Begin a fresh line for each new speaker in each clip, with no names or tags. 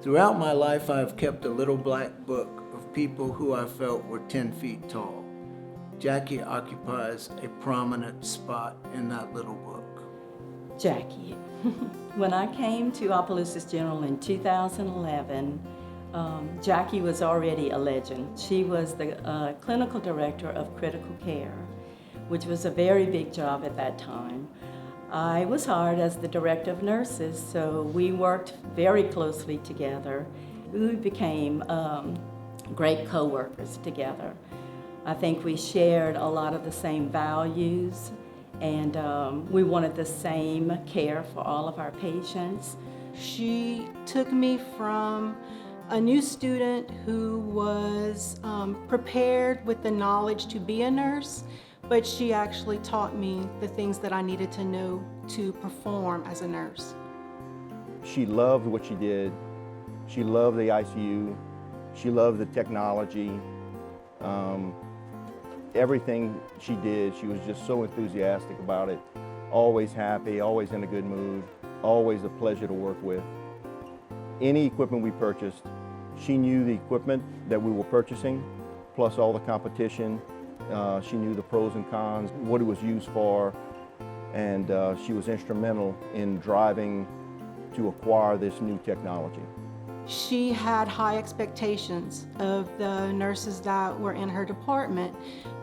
Throughout my life, I have kept a little black book of people who I felt were 10 feet tall. Jackie occupies a prominent spot in that little book.
Jackie. When I came to Opelousas General in 2011, Jackie was already a legend. She was the clinical director of critical care, which was a very big job at that time. I was hired as the director of nurses, so we worked very closely together. We became great co-workers together. I think we shared a lot of the same values, and we wanted the same care for all of our patients.
She took me from a new student who was prepared with the knowledge to be a nurse, but she actually taught me the things that I needed to know to perform as a nurse.
She loved what she did. She loved the ICU. She loved the technology. Everything she did, she was just so enthusiastic about it. Always happy, always in a good mood, always a pleasure to work with. Any equipment we purchased, she knew the equipment that we were purchasing, plus all the competition. She knew the pros and cons, what it was used for, and she was instrumental in driving to acquire this new technology.
She had high expectations of the nurses that were in her department,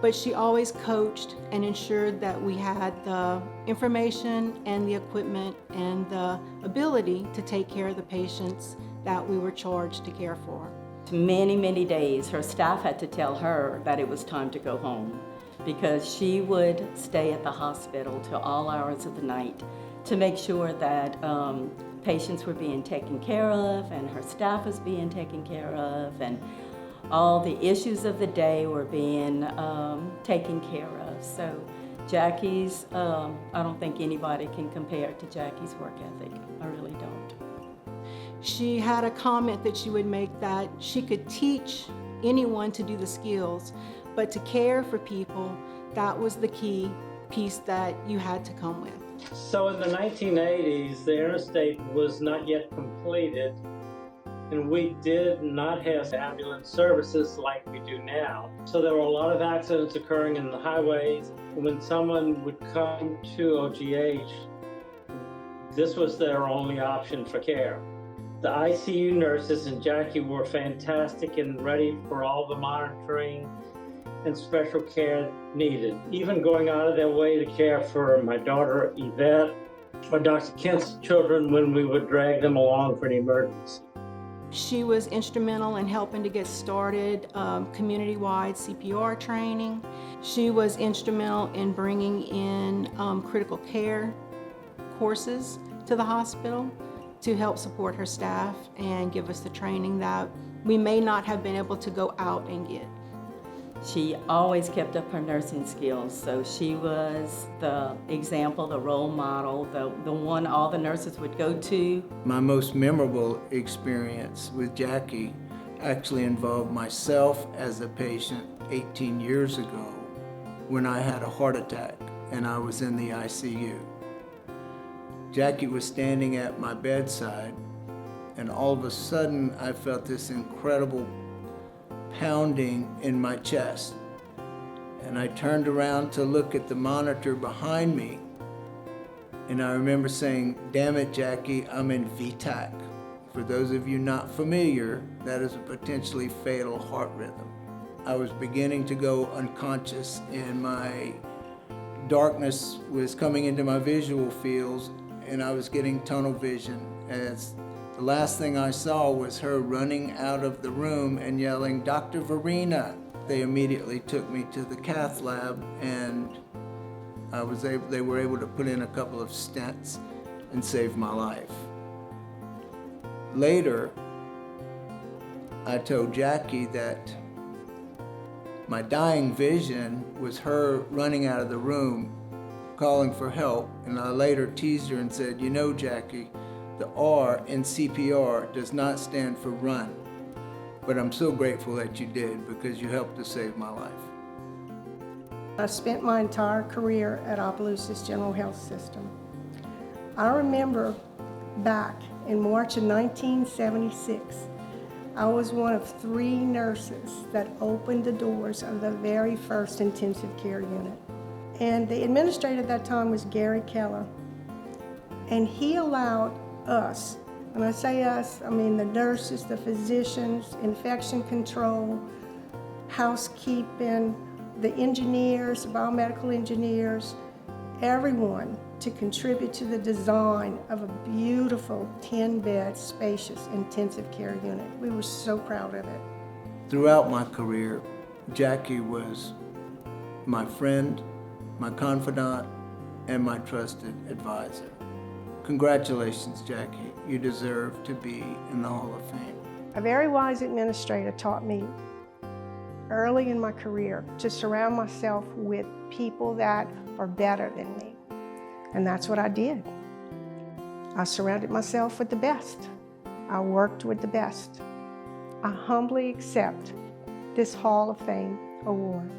but she always coached and ensured that we had the information and the equipment and the ability to take care of the patients that we were charged to care for.
Many, many days, her staff had to tell her that it was time to go home because she would stay at the hospital till all hours of the night to make sure that patients were being taken care of and her staff was being taken care of and all the issues of the day were being taken care of. So Jackie's, I don't think anybody can compare to Jackie's work ethic. I really don't.
She had a comment that she would make that she could teach anyone to do the skills, but to care for people, that was the key piece that you had to come with.
So in the 1980s, the interstate was not yet completed, and we did not have ambulance services like we do now. So there were a lot of accidents occurring in the highways. When someone would come to OGH, this was their only option for care. The ICU nurses and Jackie were fantastic and ready for all the monitoring and special care needed, even going out of their way to care for my daughter Yvette or Dr. Kent's children when we would drag them along for an emergency.
She was instrumental in helping to get started community-wide CPR training. She was instrumental in bringing in critical care courses to the hospital to help support her staff and give us the training that we may not have been able to go out and get.
She always kept up her nursing skills, so she was the example, the role model, the one all the nurses would go to.
My most memorable experience with Jackie actually involved myself as a patient 18 years ago when I had a heart attack and I was in the ICU. Jackie was standing at my bedside, and all of a sudden I felt this incredible pounding in my chest. And I turned around to look at the monitor behind me, and I remember saying, "Damn it, Jackie, I'm in VTAC." For those of you not familiar, that is a potentially fatal heart rhythm. I was beginning to go unconscious, and my darkness was coming into my visual fields, and I was getting tunnel vision as the last thing I saw was her running out of the room and yelling, "Dr. Verena." They immediately took me to the cath lab, and they were able to put in a couple of stents and save my life. Later, I told Jackie that my dying vision was her running out of the room, calling for help, and I later teased her and said, "You know, Jackie, the R in CPR does not stand for run, but I'm so grateful that you did because you helped to save my life."
I spent my entire career at Opelousas General Health System. I remember back in March of 1976. I was one of 3 nurses that opened the doors of the very first intensive care unit. And the administrator at that time was Gary Keller. And he allowed us, when I say us, I mean the nurses, the physicians, infection control, housekeeping, the engineers, biomedical engineers, everyone to contribute to the design of a beautiful 10-bed, spacious intensive care unit. We were so proud of it.
Throughout my career, Jackie was my friend, my confidant, and my trusted advisor. Congratulations, Jackie. You deserve to be in the Hall of Fame.
A very wise administrator taught me early in my career to surround myself with people that are better than me. And that's what I did. I surrounded myself with the best. I worked with the best. I humbly accept this Hall of Fame award.